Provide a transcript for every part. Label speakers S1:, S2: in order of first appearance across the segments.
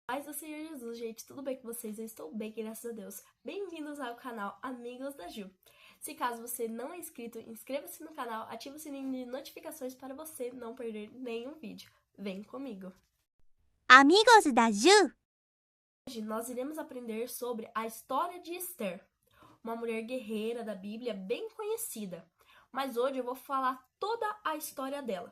S1: Paz do Senhor Jesus, gente, tudo bem com vocês? Eu estou bem, graças a Deus. Bem-vindos ao canal Amigos da Ju. Se caso você não é inscrito, inscreva-se no canal, ative o sininho de notificações para você não perder nenhum vídeo. Vem comigo!
S2: Amigos da Ju!
S1: Hoje nós iremos aprender sobre a história de Esther, uma mulher guerreira da Bíblia bem conhecida. Mas hoje eu vou falar toda a história dela,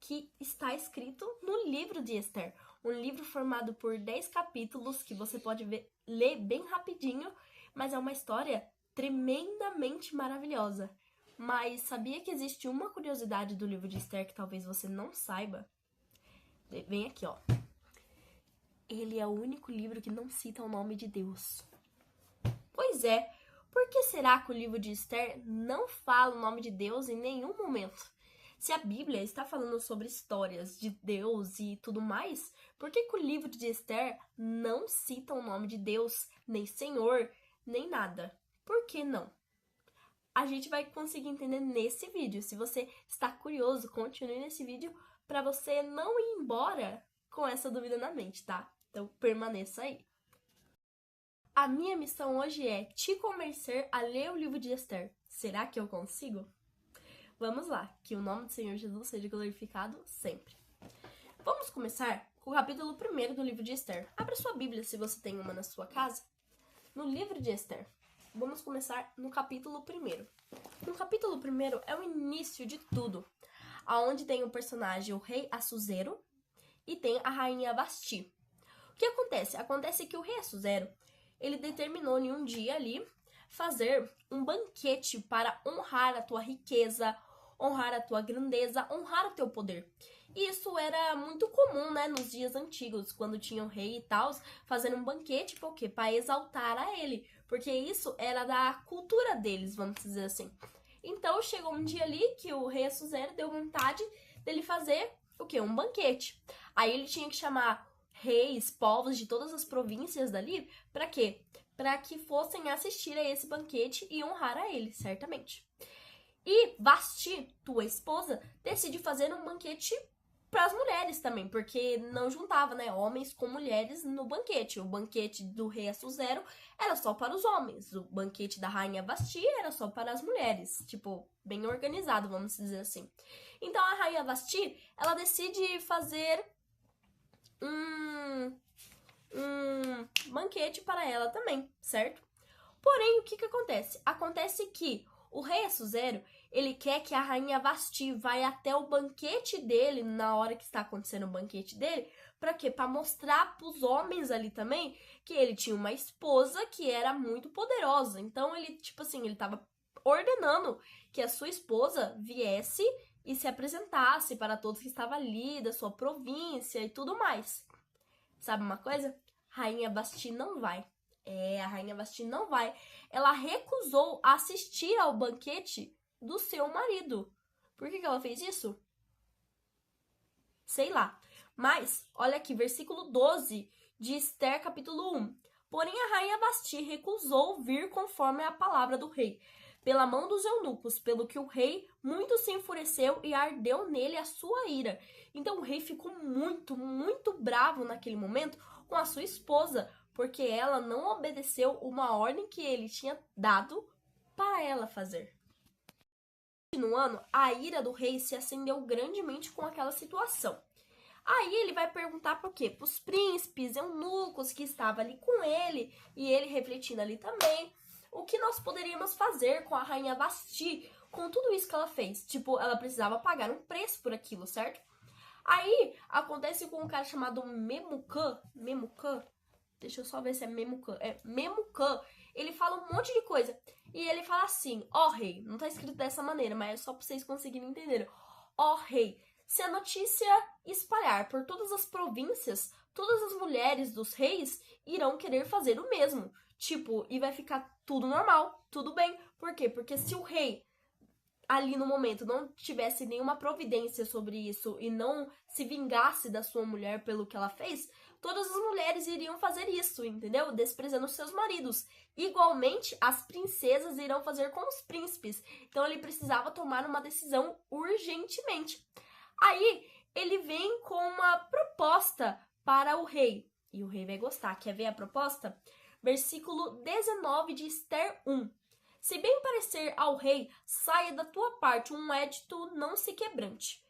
S1: que está escrito no livro de Esther. Um livro formado por 10 capítulos que você pode ler bem rapidinho, mas é uma história tremendamente maravilhosa. Mas sabia que existe uma curiosidade do livro de Esther que talvez você não saiba? Vem aqui, ó. Ele é o único livro que não cita o nome de Deus. Pois é, por que será que o livro de Esther não fala o nome de Deus em nenhum momento? Se a Bíblia está falando sobre histórias de Deus e tudo mais, por que o livro de Esther não cita o nome de Deus, nem Senhor, nem nada? Por que não? A gente vai conseguir entender nesse vídeo. Se você está curioso, continue nesse vídeo para você não ir embora com essa dúvida na mente, tá? Então permaneça aí. A minha missão hoje é te convencer a ler o livro de Esther. Será que eu consigo? Vamos lá, que o nome do Senhor Jesus seja glorificado sempre. Vamos começar com o capítulo 1 do livro de Esther. Abra sua Bíblia se você tem uma na sua casa. No livro de Esther, vamos começar no capítulo 1. No capítulo 1 é o início de tudo, onde tem o personagem, o rei Assuero, e tem a rainha Vasti. O que acontece? Acontece que o rei Assuero, ele determinou em um dia ali fazer um banquete para honrar a tua riqueza, honrar a tua grandeza, honrar o teu poder. E isso era muito comum, né, nos dias antigos, quando tinha um rei e tal, fazendo um banquete, por quê? Para exaltar a ele, porque isso era da cultura deles, vamos dizer assim. Então chegou um dia ali que o rei Assuero deu vontade dele fazer o quê? Um banquete. Aí ele tinha que chamar reis, povos de todas as províncias dali, para quê? Para que fossem assistir a esse banquete e honrar a ele, certamente. E Vasti, tua esposa, decide fazer um banquete para as mulheres também, porque não juntava, né, homens com mulheres no banquete. O banquete do rei Assuero era só para os homens, o banquete da rainha Vasti era só para as mulheres, tipo, bem organizado, vamos dizer assim. Então a rainha Vasti, ela decide fazer um banquete para ela também, certo? Porém, o que acontece? Acontece que o rei Assuero, ele quer que a rainha Vasti vá até o banquete dele, na hora que está acontecendo o banquete dele, para quê? Para mostrar para os homens ali também que ele tinha uma esposa que era muito poderosa. Então, ele, tipo assim, ele estava ordenando que a sua esposa viesse e se apresentasse para todos que estavam ali, da sua província e tudo mais. Sabe uma coisa? Rainha Vasti não vai. A rainha Vasti não vai. Ela recusou assistir ao banquete do seu marido. Por que ela fez isso? Sei lá. Mas, olha aqui, versículo 12 de Esther, capítulo 1. Porém, a rainha Vasti recusou vir conforme a palavra do rei, pela mão dos eunucos, pelo que o rei muito se enfureceu e ardeu nele a sua ira. Então, o rei ficou muito, muito bravo naquele momento com a sua esposa, porque ela não obedeceu uma ordem que ele tinha dado para ela fazer. Continuando, a ira do rei se acendeu grandemente com aquela situação. Aí ele vai perguntar por quê? Para os príncipes, eunucos que estavam ali com ele, e ele refletindo ali também, o que nós poderíamos fazer com a rainha Vasti, com tudo isso que ela fez. Tipo, ela precisava pagar um preço por aquilo, certo? Aí, acontece com um cara chamado Memucan, deixa eu só ver se é Memucan, Memucan, ele fala um monte de coisa, e ele fala assim, ó rei, não tá escrito dessa maneira, mas é só pra vocês conseguirem entender, ó rei, se a notícia espalhar por todas as províncias, todas as mulheres dos reis irão querer fazer o mesmo, tipo, e vai ficar tudo normal, tudo bem, por quê? Porque se o rei ali no momento não tivesse nenhuma providência sobre isso e não se vingasse da sua mulher pelo que ela fez, todas as mulheres iriam fazer isso, entendeu? Desprezando seus maridos. Igualmente, as princesas irão fazer com os príncipes. Então, ele precisava tomar uma decisão urgentemente. Aí, ele vem com uma proposta para o rei. E o rei vai gostar. Quer ver a proposta? Versículo 19 de Ester 1. Se bem parecer ao rei, saia da tua parte um edito não se quebrante.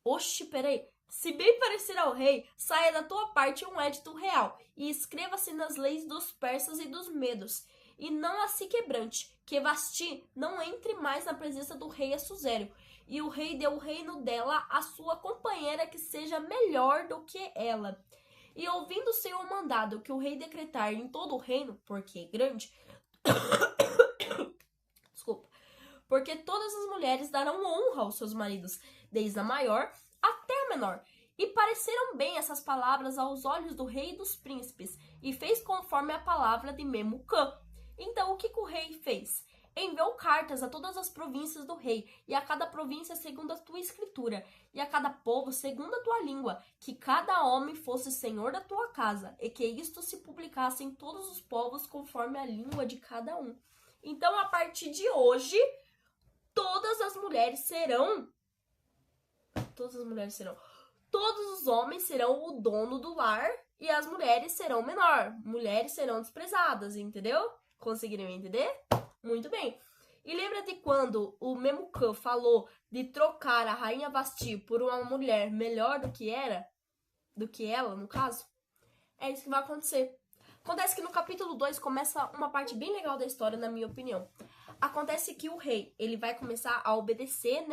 S1: Oxe, peraí. Se bem parecer ao rei, saia da tua parte um edito real, e escreva-se nas leis dos persas e dos medos, e não a se quebrante, que Vasti não entre mais na presença do rei Assuero, e o rei deu o reino dela à sua companheira que seja melhor do que ela. E ouvindo o Senhor mandado que o rei decretar em todo o reino, porque é grande, desculpa, porque todas as mulheres darão honra aos seus maridos, desde a maior até a menor. E pareceram bem essas palavras aos olhos do rei e dos príncipes, e fez conforme a palavra de Memucã. Então o que o rei fez? Enviou cartas a todas as províncias do rei, e a cada província segundo a tua escritura, e a cada povo segundo a tua língua, que cada homem fosse senhor da tua casa, e que isto se publicasse em todos os povos conforme a língua de cada um. Então, a partir de hoje, todas as mulheres serão... Todos os homens serão o dono do lar e as mulheres serão menor. Mulheres serão desprezadas, entendeu? Conseguiram entender? Muito bem. E lembra de quando o Memucã falou de trocar a rainha Vasti por uma mulher melhor do que ela, no caso? É isso que vai acontecer. Acontece que no capítulo 2 começa uma parte bem legal da história, na minha opinião. Acontece que o rei, ele vai começar a obedecer,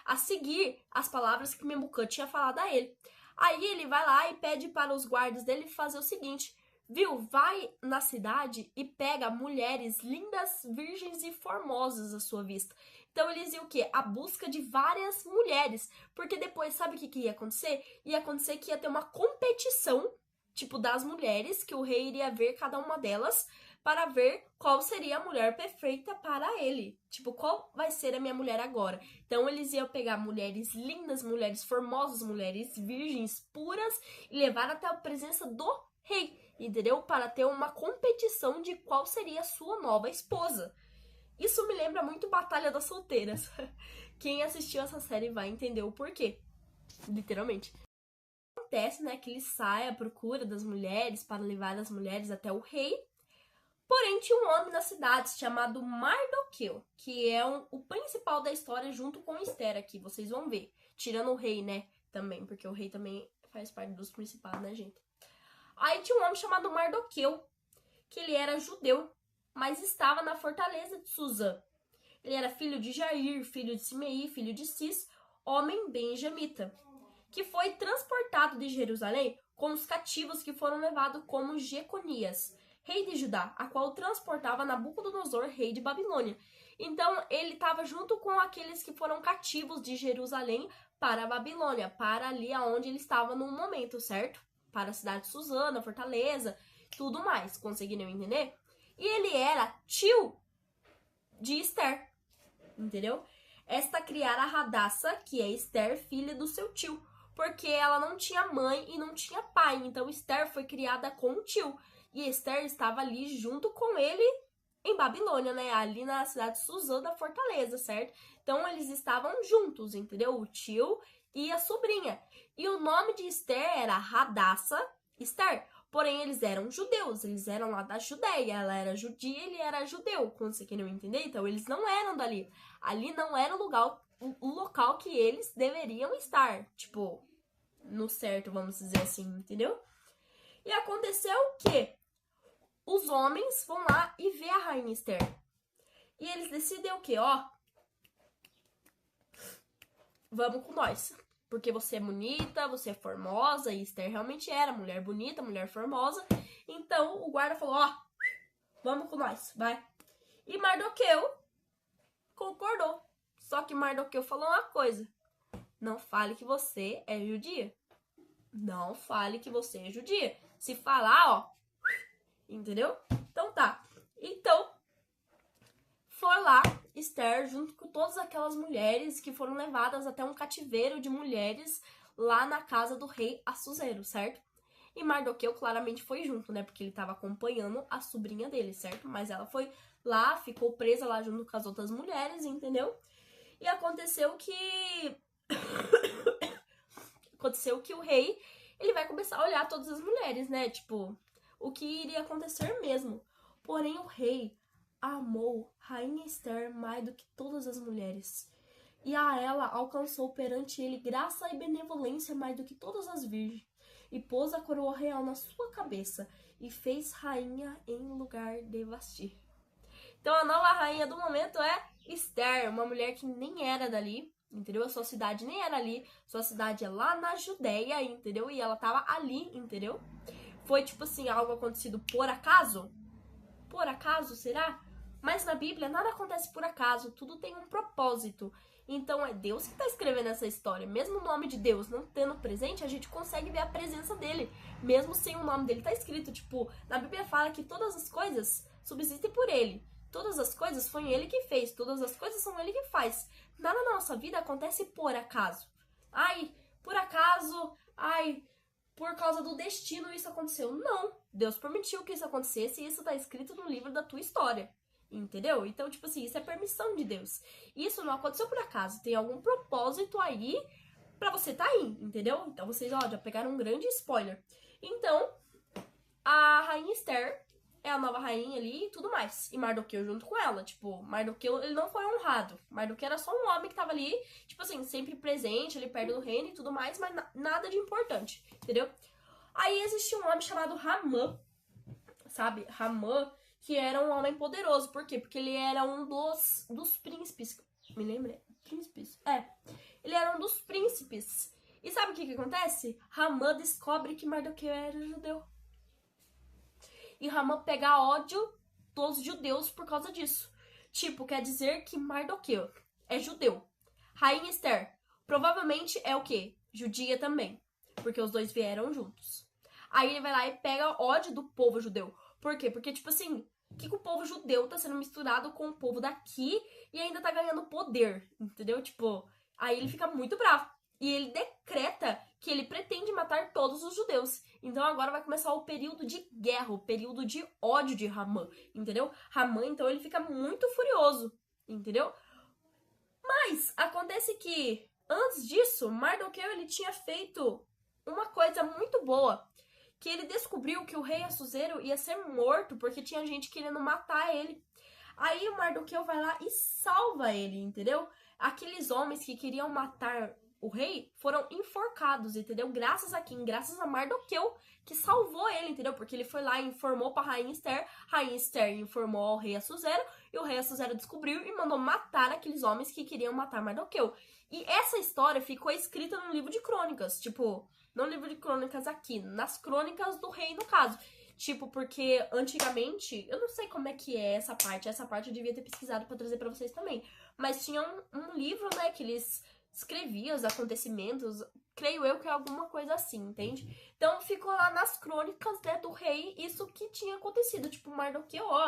S1: a seguir as palavras que Memucã tinha falado a ele. Aí ele vai lá e pede para os guardas dele fazer o seguinte: viu, vai na cidade e pega mulheres lindas, virgens e formosas à sua vista. Então eles iam o quê? A busca de várias mulheres, porque depois, sabe o que ia acontecer? Ia acontecer que ia ter uma competição, tipo, das mulheres, que o rei iria ver cada uma delas, para ver qual seria a mulher perfeita para ele. Tipo, qual vai ser a minha mulher agora? Então, eles iam pegar mulheres lindas, mulheres formosas, mulheres virgens, puras, e levar até a presença do rei, entendeu? Para ter uma competição de qual seria a sua nova esposa. Isso me lembra muito Batalha das Solteiras. Quem assistiu essa série vai entender o porquê. Literalmente. Acontece, né, que ele sai à procura das mulheres para levar as mulheres até o rei. Porém, tinha um homem na cidade chamado Mardoqueu, que é o principal da história junto com Ester aqui, vocês vão ver. Tirando o rei, né, também, porque o rei também faz parte dos principais, né, gente? Aí tinha um homem chamado Mardoqueu, que ele era judeu, mas estava na fortaleza de Suzã. Ele era filho de Jair, filho de Simei, filho de Cis, homem benjamita, que foi transportado de Jerusalém com os cativos que foram levados como Jeconias, rei de Judá, a qual transportava Nabucodonosor, rei de Babilônia. Então, ele estava junto com aqueles que foram cativos de Jerusalém para a Babilônia, para ali aonde ele estava no momento, certo? Para a cidade de Suzana, Fortaleza, tudo mais. Conseguiram entender? E ele era tio de Ester, entendeu? Esta criara Radassa, que é Ester, filha do seu tio, porque ela não tinha mãe e não tinha pai. Então, Ester foi criada com o tio. E Ester estava ali junto com ele em Babilônia, né? Ali na cidade de Suzã, da Fortaleza, certo? Então, eles estavam juntos, entendeu? O tio e a sobrinha. E o nome de Ester era Radassa Ester. Porém, eles eram judeus, eles eram lá da Judéia. Ela era judia, ele era judeu, conseguiram entender? Então, eles não eram dali. Ali não era o local que eles deveriam estar. Tipo, no certo, vamos dizer assim, entendeu? E aconteceu o quê? Os homens vão lá e vê a rainha Ester. E eles decidem o quê? Ó, vamos com nós. Porque você é bonita, você é formosa. E Ester realmente era mulher bonita, mulher formosa. Então o guarda falou, ó, vamos com nós, vai. E Mardoqueu concordou. Só que Mardoqueu falou uma coisa: não fale que você é judia. Não fale que você é judia. Se falar, ó, entendeu? Então tá. Então, foi lá Ester junto com todas aquelas mulheres que foram levadas até um cativeiro de mulheres lá na casa do rei Assuero, certo? E Mardoqueu claramente foi junto, né? Porque ele tava acompanhando a sobrinha dele, certo? Mas ela foi lá, ficou presa lá junto com as outras mulheres, entendeu? E aconteceu que o rei, ele vai começar a olhar todas as mulheres, né? Tipo, o que iria acontecer mesmo. Porém, o rei amou Rainha Esther mais do que todas as mulheres. E a ela alcançou perante ele graça e benevolência mais do que todas as virgens. E pôs a coroa real na sua cabeça e fez rainha em lugar de Vasti. Então a nova rainha do momento é Esther, uma mulher que nem era dali, entendeu? A sua cidade nem era ali, sua cidade é lá na Judéia, entendeu? E ela tava ali, entendeu? Foi tipo assim, algo acontecido por acaso? Por acaso, será? Mas na Bíblia nada acontece por acaso, tudo tem um propósito. Então é Deus que está escrevendo essa história. Mesmo o nome de Deus não tendo presente, a gente consegue ver a presença dele. Mesmo sem o nome dele tá escrito. Tipo, na Bíblia fala que todas as coisas subsistem por ele. Todas as coisas foi ele que fez. Todas as coisas são ele que faz. Nada na nossa vida acontece por acaso. Ai, por acaso, por causa do destino isso aconteceu. Não, Deus permitiu que isso acontecesse e isso tá escrito no livro da tua história. Entendeu? Então, tipo assim, isso é permissão de Deus. Isso não aconteceu por acaso. Tem algum propósito aí pra você tá aí, entendeu? Então, vocês, ó, já pegaram um grande spoiler. Então, a Rainha Esther é a nova rainha ali e tudo mais. E Mardoqueu junto com ela. Tipo, Mardoqueu, ele não foi honrado. Mardoqueu era só um homem que tava ali, tipo assim, sempre presente, ali perto do reino e tudo mais, mas nada de importante, entendeu? Aí existia um homem chamado Ramã, sabe? Ramã, que era um homem poderoso. Por quê? Porque ele era um dos príncipes. Me lembra? Príncipes? É. Ele era um dos príncipes. E sabe o que acontece? Ramã descobre que Mardoqueu era judeu. E Ramã pega ódio dos judeus por causa disso. Tipo, quer dizer que Mardoqueu é judeu. Rainha Esther provavelmente é o quê? Judia também. Porque os dois vieram juntos. Aí ele vai lá e pega ódio do povo judeu. Por quê? Porque, tipo assim, que o povo judeu tá sendo misturado com o povo daqui e ainda tá ganhando poder, entendeu? Tipo, aí ele fica muito bravo. E ele decreta que ele pretende matar todos os judeus. Então agora vai começar o período de guerra, o período de ódio de Ramã, entendeu? Ramã, então, ele fica muito furioso, entendeu? Mas acontece que, antes disso, Mardoqueu, ele tinha feito uma coisa muito boa. Que ele descobriu que o rei Assuero ia ser morto porque tinha gente querendo matar ele. Aí o Mardoqueu vai lá e salva ele, entendeu? Aqueles homens que queriam matar o rei foram enforcados, entendeu? Graças a quem? Graças a Mardoqueu, que salvou ele, entendeu? Porque ele foi lá e informou pra Rainha Esther informou ao rei Assuero, e o rei Assuero descobriu e mandou matar aqueles homens que queriam matar Mardoqueu. E essa história ficou escrita no livro de crônicas, tipo, não no livro de crônicas aqui, nas crônicas do rei, no caso. Tipo, porque antigamente, eu não sei como é que é essa parte eu devia ter pesquisado pra trazer pra vocês também. Mas tinha um livro, né, que eles escreviam os acontecimentos, creio eu que é alguma coisa assim, entende? Então ficou lá nas crônicas, né, do rei, isso que tinha acontecido. Tipo, Mardoqueu, ó,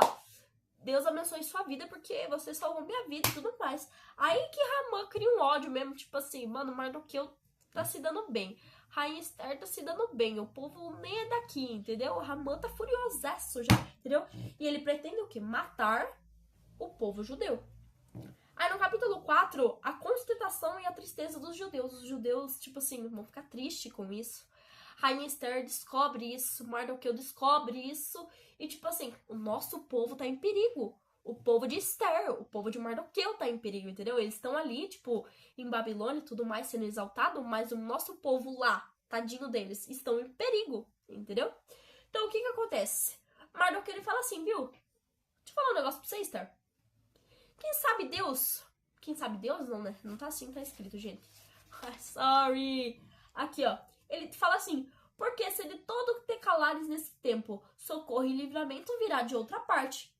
S1: Deus abençoe sua vida porque você salvou minha vida e tudo mais. Aí que Ramã cria um ódio mesmo, tipo assim, mano, Mardoqueu tá se dando bem. Rainha Esther tá se dando bem, o povo nem é daqui, entendeu? O Ramã tá furiosaço já, entendeu? E ele pretende o quê? Matar o povo judeu. Aí no capítulo 4, a constatação e a tristeza dos judeus. Os judeus, tipo assim, vão ficar tristes com isso. Rainha Esther descobre isso, Mardoqueu descobre isso. E tipo assim, o nosso povo tá em perigo. O povo de Esther, o povo de Mardoqueu tá em perigo, entendeu? Eles estão ali, tipo, em Babilônia e tudo mais, sendo exaltado, mas o nosso povo lá, tadinho deles, estão em perigo, entendeu? Então, o que que acontece? Mardoqueu, ele fala assim, viu? Deixa eu falar um negócio pra você, Esther. Quem sabe Deus? Quem sabe Deus? Não, né? Não tá assim, tá escrito, gente. Ai, sorry. Aqui, ó. Ele fala assim, porque se de todo te calares nesse tempo, socorro e livramento virá de outra parte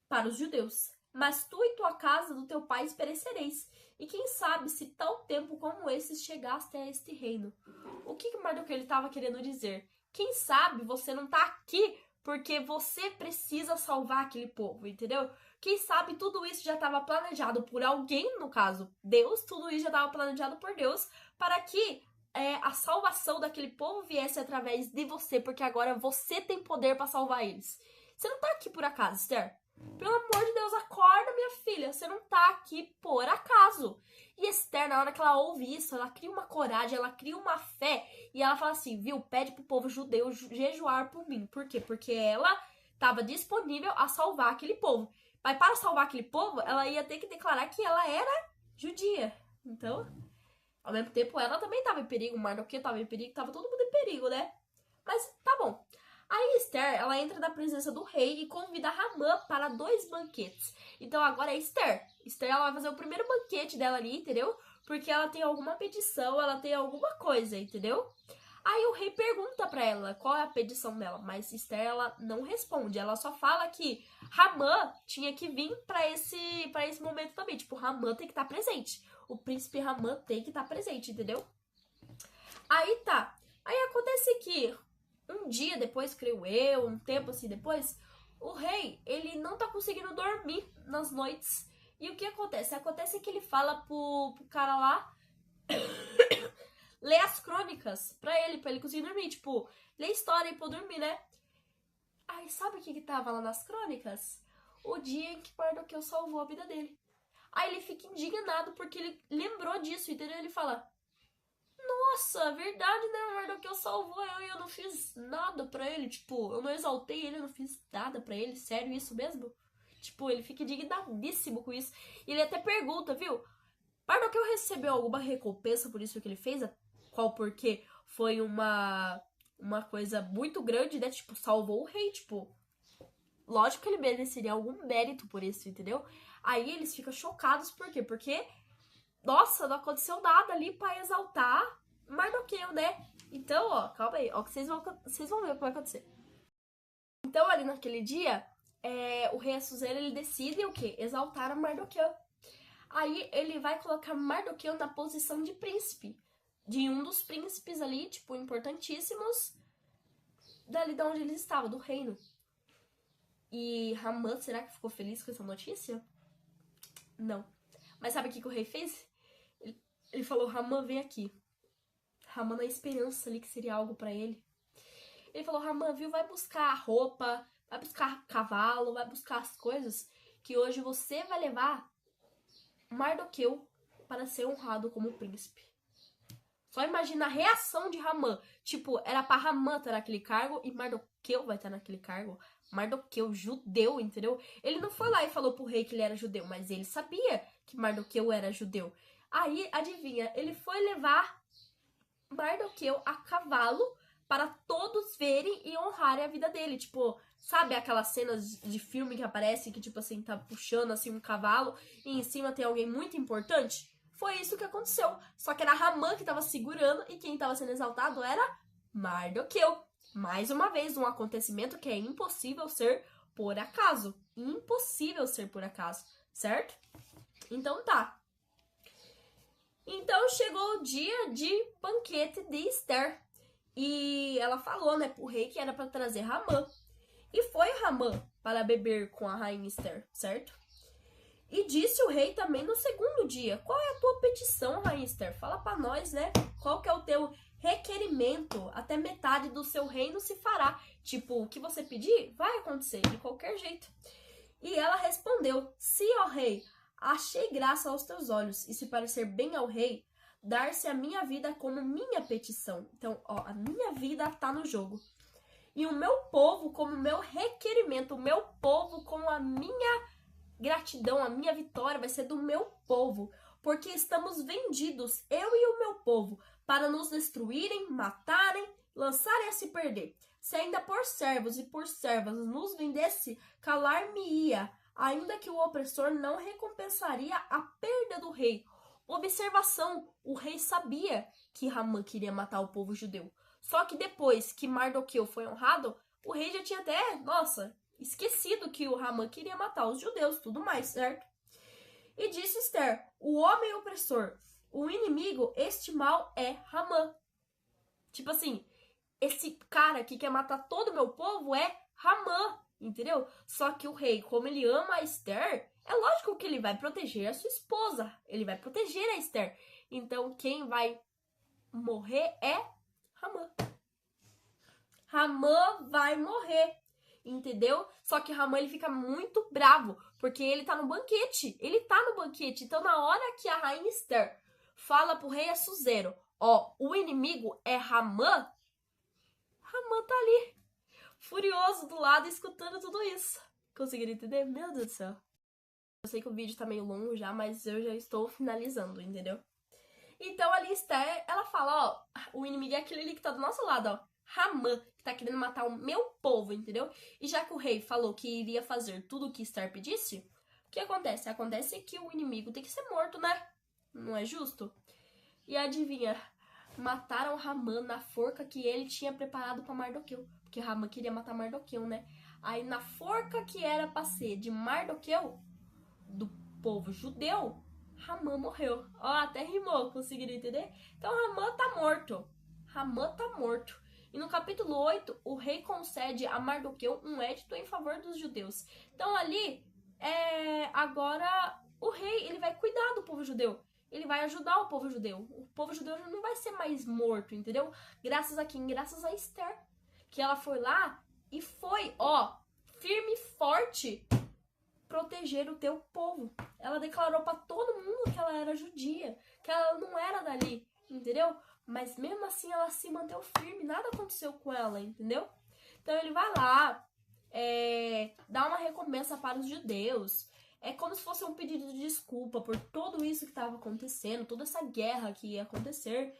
S1: para os judeus. Mas tu e tua casa do teu pai perecereis. E quem sabe se tal tempo como esse chegaste a este reino. O que Mardoqueu ele estava querendo dizer? Quem sabe você não tá aqui porque você precisa salvar aquele povo, entendeu? Quem sabe tudo isso já estava planejado por alguém, no caso, Deus, tudo isso já estava planejado por Deus para que a salvação daquele povo viesse através de você, porque agora você tem poder para salvar eles. Você não tá aqui por acaso, Esther. Pelo amor de Deus, acorda, minha filha. Você não tá aqui por acaso. E Esther, na hora que ela ouve isso, ela cria uma coragem, ela cria uma fé. E ela fala assim, viu? Pede pro povo judeu jejuar por mim. Por quê? Porque ela estava disponível a salvar aquele povo. Mas para salvar aquele povo, ela ia ter que declarar que ela era judia. Então, ao mesmo tempo, ela também estava em perigo. Mardoqueu estava em perigo, tava todo mundo em perigo, né? Mas tá bom. Aí Esther, ela entra na presença do rei e convida Ramã para 2 banquetes. Então agora é Esther. Esther, ela vai fazer o primeiro banquete dela ali, entendeu? Porque ela tem alguma petição, ela tem alguma coisa, entendeu? Aí o rei pergunta pra ela qual é a petição dela, mas Esther, ela não responde. Ela só fala que Ramã tinha que vir pra esse momento também. Tipo, Ramã tem que estar presente. O príncipe Ramã tem que estar presente, entendeu? Aí tá. Aí acontece que um dia depois, creio eu, um tempo assim depois, o rei, ele não tá conseguindo dormir nas noites. E o que acontece? Acontece que ele fala pro cara lá ler as crônicas pra ele conseguir dormir. Tipo, ler história aí pra eu dormir, né? Aí sabe o que tava lá nas crônicas? O dia em que Mardoqueu salvou a vida dele. Aí ele fica indignado porque ele lembrou disso, entendeu? Ele fala, nossa, verdade, né? O Mardoqueu salvou eu e eu não fiz nada pra ele. Tipo, eu não exaltei ele, eu não fiz nada pra ele. Sério isso mesmo? Tipo, ele fica indignadíssimo com isso. E ele até pergunta, viu? Mardoqueu recebeu alguma recompensa por isso que ele fez? Qual porque foi uma coisa muito grande, né? Tipo, salvou o rei, tipo... Lógico que ele mereceria algum mérito por isso, entendeu? Aí eles ficam chocados, por quê? Porque... Nossa, não aconteceu nada ali pra exaltar Mardoqueu, né? Então, ó, calma aí. Ó, que vocês vão ver o que vai acontecer. Então, ali naquele dia, o rei Assuero, ele decide o quê? Exaltar a Mardoqueu. Aí ele vai colocar Mardoqueu na posição de príncipe. De um dos príncipes ali, tipo, importantíssimos. Dali de onde eles estavam, do reino. E Ramã, será que ficou feliz com essa notícia? Não. Mas sabe o que o rei fez? Ele falou, Ramã, vem aqui. Ramã na esperança ali que seria algo pra ele. Ele falou, Ramã, viu, vai buscar roupa, vai buscar cavalo, vai buscar as coisas que hoje você vai levar Mardoqueu para ser honrado como príncipe. Só imagina a reação de Ramã. Tipo, era pra Ramã estar naquele cargo e Mardoqueu vai estar naquele cargo. Mardoqueu, judeu, entendeu? Ele não foi lá e falou pro rei que ele era judeu, mas ele sabia que Mardoqueu era judeu. Aí, adivinha, ele foi levar Mardoqueu a cavalo para todos verem e honrarem a vida dele. Tipo, sabe aquelas cenas de filme que aparece que, tipo assim, tá puxando assim um cavalo e em cima tem alguém muito importante? Foi isso que aconteceu. Só que era Ramã que tava segurando e quem tava sendo exaltado era Mardoqueu. Mais uma vez, um acontecimento que é impossível ser por acaso. Impossível ser por acaso, certo? Então tá. Então chegou o dia de banquete de Esther. E ela falou, né, pro rei que era para trazer Ramã. E foi Ramã para beber com a rainha Esther, certo? E disse o rei também no segundo dia, qual é a tua petição, rainha Esther? Fala para nós, né? Qual que é o teu requerimento? Até metade do seu reino se fará. Tipo, o que você pedir, vai acontecer, de qualquer jeito. E ela respondeu, se, ó rei, achei graça aos teus olhos, e se parecer bem ao rei, dar-se a minha vida como minha petição. Então, ó, a minha vida tá no jogo. E o meu povo como meu requerimento, o meu povo como a minha gratidão, a minha vitória vai ser do meu povo. Porque estamos vendidos, eu e o meu povo, para nos destruírem, matarem, lançarem a se perder. Se ainda por servos e por servas nos vendesse, calar-me-ia, ainda que o opressor não recompensaria a perda do rei. Observação, o rei sabia que Ramã queria matar o povo judeu. Só que depois que Mardoqueu foi honrado, o rei já tinha até, nossa, esquecido que o Ramã queria matar os judeus, tudo mais, certo? E disse Esther, o homem opressor, o inimigo, este mal é Ramã. Tipo assim, esse cara que quer matar todo o meu povo é Ramã, entendeu? Só que o rei, como ele ama a Esther, é lógico que ele vai proteger a sua esposa. Ele vai proteger a Esther. Então, quem vai morrer é Ramã. Ramã vai morrer. entendeu? Só que Haman, ele fica muito bravo, porque ele tá no banquete. Ele tá no banquete. Então, na hora que a rainha Esther fala pro rei Assuero, ó, o inimigo é Haman, Haman tá ali, furioso do lado, escutando tudo isso. Conseguiram entender? Meu Deus do céu. Eu sei que o vídeo tá meio longo já, mas eu já estou finalizando, entendeu? Então, ali Esther, ela fala, ó, o inimigo é aquele ali que tá do nosso lado, ó. Haman, que tá querendo matar o meu povo, entendeu? E já que o rei falou que iria fazer tudo o que Esther pedisse, o que acontece? Acontece que o inimigo tem que ser morto, né? Não é justo? E adivinha, mataram Haman na forca que ele tinha preparado pra Mardoqueu. Porque Haman queria matar Mardoqueu, né? Aí na forca que era pra ser de Mardoqueu, do povo judeu, Haman morreu. Ó, até rimou, conseguiram entender? Então Haman tá morto. Haman tá morto. E no capítulo 8, o rei concede a Mardoqueu um édito em favor dos judeus. Então ali, agora o rei, ele vai cuidar do povo judeu. Ele vai ajudar o povo judeu. O povo judeu não vai ser mais morto, entendeu? Graças a quem? Graças a Esther. Que ela foi lá e foi, ó, firme e forte proteger o teu povo. Ela declarou pra todo mundo que ela era judia, que ela não era dali, entendeu? Mas mesmo assim ela se manteve firme, nada aconteceu com ela, entendeu? Então ele vai lá, dá uma recompensa para os judeus. É como se fosse um pedido de desculpa por tudo isso que estava acontecendo, toda essa guerra que ia acontecer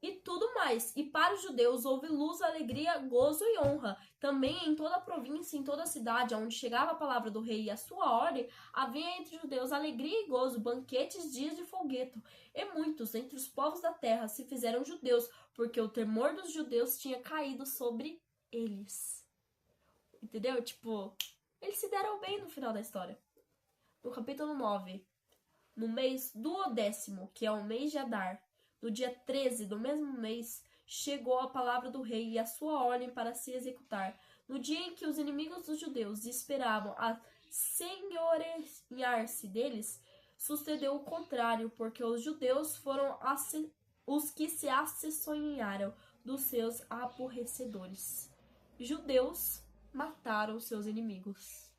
S1: e tudo mais. E para os judeus houve luz, alegria, gozo e honra. Também em toda a província, em toda a cidade, onde chegava a palavra do rei e a sua ordem, havia entre os judeus alegria e gozo, banquetes, dias de folgueto. E muitos entre os povos da terra se fizeram judeus, porque o temor dos judeus tinha caído sobre eles. Entendeu? Tipo, eles se deram bem no final da história. No capítulo 9, no mês duodécimo, que é o mês de Adar, no dia 13 do mesmo mês, chegou a palavra do rei e a sua ordem para se executar. No dia em que os inimigos dos judeus esperavam a senhorear-se deles, sucedeu o contrário, porque os judeus foram os que se assenhorearam dos seus aborrecedores. Judeus mataram seus inimigos.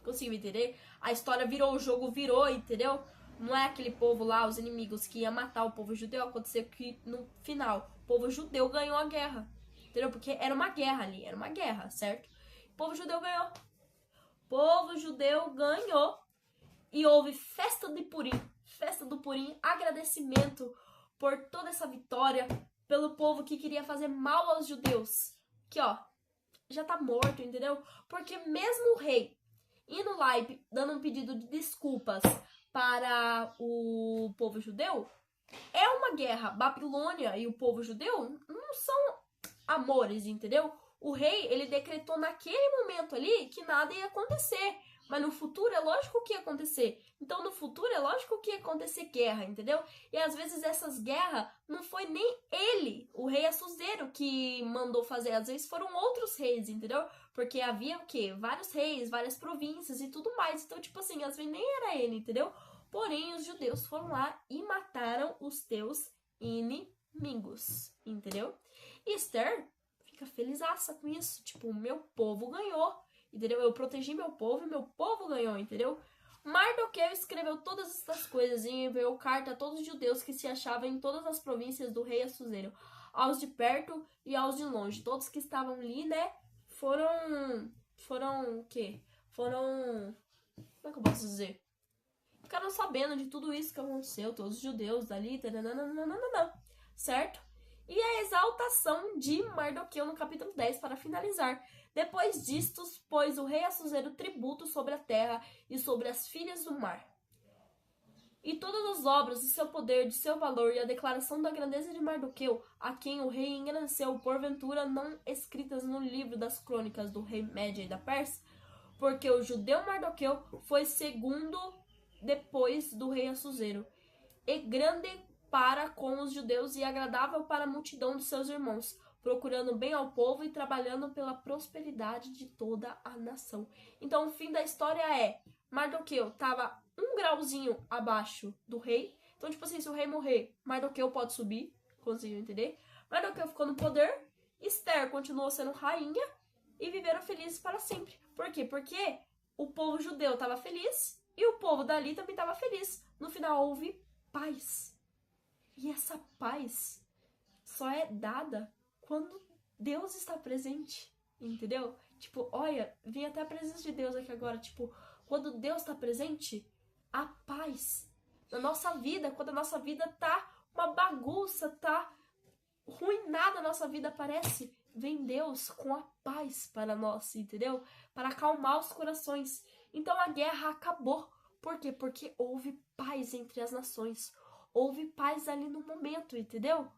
S1: Conseguiu entender? A história virou, o jogo virou, entendeu? Não é aquele povo lá, os inimigos, que ia matar o povo judeu. Aconteceu que no final, o povo judeu ganhou a guerra. Entendeu? Porque era uma guerra ali, era uma guerra, certo? O povo judeu ganhou. O povo judeu ganhou. E houve festa de Purim. Festa do Purim, agradecimento por toda essa vitória, pelo povo que queria fazer mal aos judeus. Que, ó, já tá morto, entendeu? Porque mesmo o rei indo lá e dando um pedido de desculpas para o povo judeu, é uma guerra. Babilônia e o povo judeu não são amores, entendeu? O rei, ele decretou naquele momento ali que nada ia acontecer. Mas no futuro é lógico que ia acontecer. Então, no futuro é lógico que ia acontecer guerra, entendeu? E às vezes essas guerras não foi nem ele, o rei Assuero, que mandou fazer. Às vezes foram outros reis, entendeu? Porque havia o quê? Vários reis, várias províncias e tudo mais. Então, tipo assim, às vezes nem era ele, entendeu? Porém, os judeus foram lá e mataram os teus inimigos, entendeu? E Esther fica felizaça com isso. Tipo, meu povo ganhou, entendeu? Eu protegi meu povo e meu povo ganhou, entendeu? Mardoqueu escreveu todas essas coisas e enviou carta a todos os judeus que se achavam em todas as províncias do rei Assuero, aos de perto e aos de longe. Todos que estavam ali, né, foram o quê? Como é que eu posso dizer? Ficaram sabendo de tudo isso que aconteceu, todos os judeus ali, certo? E a exaltação de Mardoqueu no capítulo 10 para finalizar. Depois disto, pôs o rei Assuero tributo sobre a terra e sobre as filhas do mar. E todas as obras de seu poder, de seu valor e a declaração da grandeza de Mardoqueu, a quem o rei engrandeceu, porventura não escritas no livro das crônicas do rei Média e da Pérsia, porque o judeu Mardoqueu foi segundo depois do rei Assuero, e grande para com os judeus e agradável para a multidão de seus irmãos, procurando bem ao povo e trabalhando pela prosperidade de toda a nação. Então, o fim da história é: Mardoqueu estava um grauzinho abaixo do rei. Então, tipo assim, se o rei morrer, Mardoqueu pode subir. Conseguiu entender? Mardoqueu ficou no poder. Esther continuou sendo rainha. e viveram felizes para sempre. Por quê? Porque o povo judeu estava feliz e o povo dali também estava feliz. No final houve paz. E essa paz só é dada quando Deus está presente, entendeu? Tipo, olha, vem até a presença de Deus aqui agora. Tipo, quando Deus está presente, a paz na nossa vida, quando a nossa vida tá uma bagunça, tá ruinada a nossa vida, parece, vem Deus com a paz para nós, entendeu? Para acalmar os corações. Então a guerra acabou. Por quê? Porque houve paz entre as nações. Houve paz ali no momento, entendeu?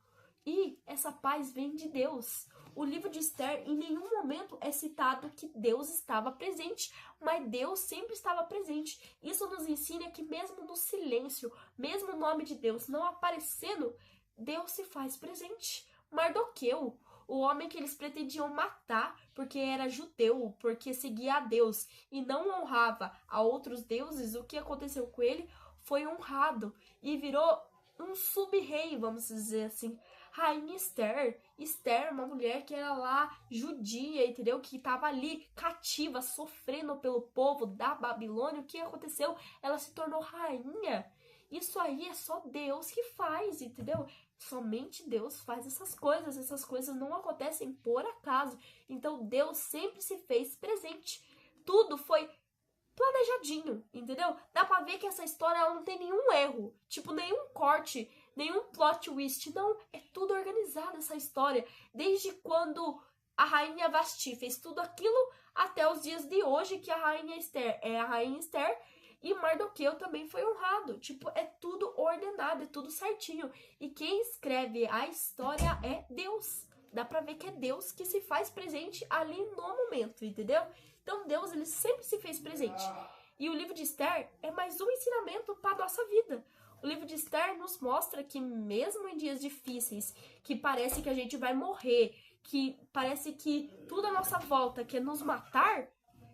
S1: E essa paz vem de Deus. O livro de Esther, em nenhum momento é citado que Deus estava presente, mas Deus sempre estava presente. Isso nos ensina que mesmo no silêncio, mesmo o nome de Deus não aparecendo, Deus se faz presente. Mardoqueu, o homem que eles pretendiam matar porque era judeu, porque seguia a Deus e não honrava a outros deuses, o que aconteceu com ele foi honrado e virou um sub-rei, vamos dizer assim. Rainha Esther, uma mulher que era lá judia, entendeu? Que estava ali cativa, sofrendo pelo povo da Babilônia. O que aconteceu? Ela se tornou rainha. Isso aí é só Deus que faz, entendeu? Somente Deus faz essas coisas não acontecem por acaso. Então Deus sempre se fez presente. Tudo foi planejadinho, entendeu? Dá pra ver que essa história ela não tem nenhum erro, tipo, nenhum corte, nenhum plot twist, não, é tudo organizado essa história, desde quando a rainha Vasti fez tudo aquilo até os dias de hoje que a rainha Esther é a rainha Esther e Mardoqueu também foi honrado, tipo, é tudo ordenado, é tudo certinho, e quem escreve a história é Deus. Dá pra ver que é Deus que se faz presente ali no momento, entendeu? Então Deus, ele sempre se fez presente. E o livro de Esther é mais um ensinamento para a nossa vida. O livro de Esther nos mostra que mesmo em dias difíceis, que parece que a gente vai morrer, que parece que tudo à nossa volta quer nos matar,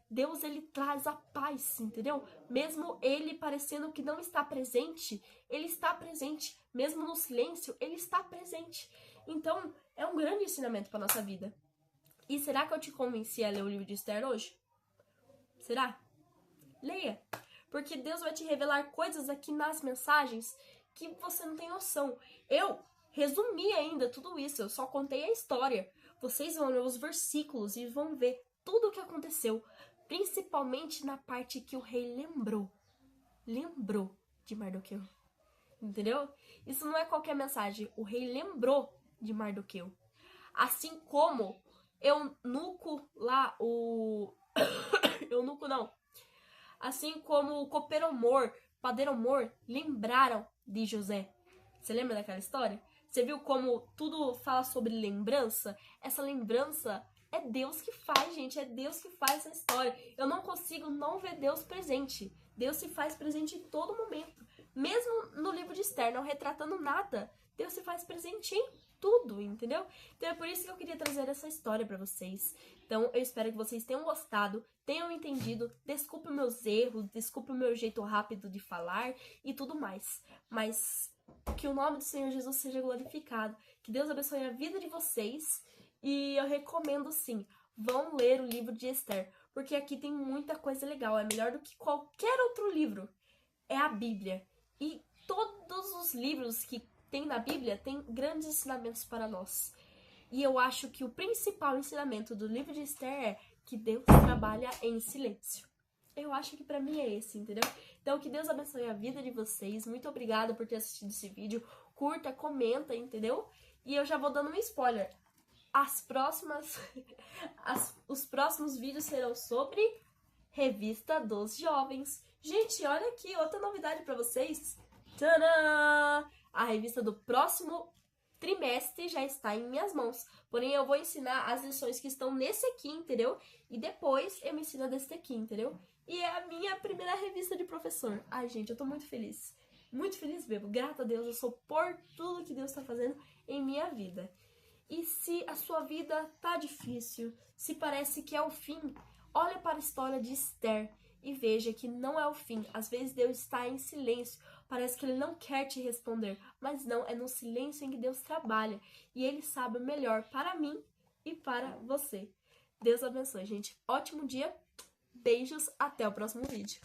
S1: Deus, ele traz a paz, entendeu? Mesmo ele parecendo que não está presente, ele está presente. Mesmo no silêncio, ele está presente. Então, é um grande ensinamento para nossa vida. E será que eu te convenci a ler o livro de Esther hoje? Será? Leia. Porque Deus vai te revelar coisas aqui nas mensagens que você não tem noção. Eu resumi ainda tudo isso, eu só contei a história. Vocês vão ler os versículos e vão ver tudo o que aconteceu. Principalmente na parte que o rei lembrou de Mardoqueu. Entendeu? Isso não é qualquer mensagem. O rei lembrou de Mardoqueu. Assim como Eunuco lá, Eunuco não. Assim como o copeiro-mor, padeiro-mor lembraram de José. Você lembra daquela história? Você viu como tudo fala sobre lembrança? Essa lembrança é Deus que faz, gente. É Deus que faz essa história. Eu não consigo não ver Deus presente. Deus se faz presente em todo momento. Mesmo no livro de Esther, não retratando nada, Deus se faz presente em tudo, entendeu? Então é por isso que eu queria trazer essa história pra vocês. Então eu espero que vocês tenham gostado, tenham entendido. Desculpe meus erros, desculpe o meu jeito rápido de falar e tudo mais. Mas que o nome do Senhor Jesus seja glorificado. Que Deus abençoe a vida de vocês. E eu recomendo sim, vão ler o livro de Esther, porque aqui tem muita coisa legal, é melhor do que qualquer outro livro. É a Bíblia. E todos os livros que tem na Bíblia têm grandes ensinamentos para nós. E eu acho que o principal ensinamento do livro de Esther é que Deus trabalha em silêncio. Eu acho que pra mim é esse, entendeu? Então que Deus abençoe a vida de vocês. Muito obrigada por ter assistido esse vídeo. Curta, comenta, entendeu? E eu já vou dando um spoiler. Os próximos vídeos serão sobre Revista dos Jovens. Gente, olha aqui, outra novidade pra vocês. Tadã! A revista do próximo trimestre já está em minhas mãos. Porém, eu vou ensinar as lições que estão nesse aqui, entendeu? E depois eu me ensino desse aqui, entendeu? E é a minha primeira revista de professor. Ai, gente, eu tô muito feliz. Muito feliz mesmo. Grata a Deus, eu sou por tudo que Deus tá fazendo em minha vida. E se a sua vida tá difícil, se parece que é o fim, olha para a história de Esther e veja que não é o fim. Às vezes Deus está em silêncio, parece que Ele não quer te responder, mas não, é no silêncio em que Deus trabalha e Ele sabe o melhor para mim e para você. Deus abençoe, gente. Ótimo dia. Beijos. Até o próximo vídeo.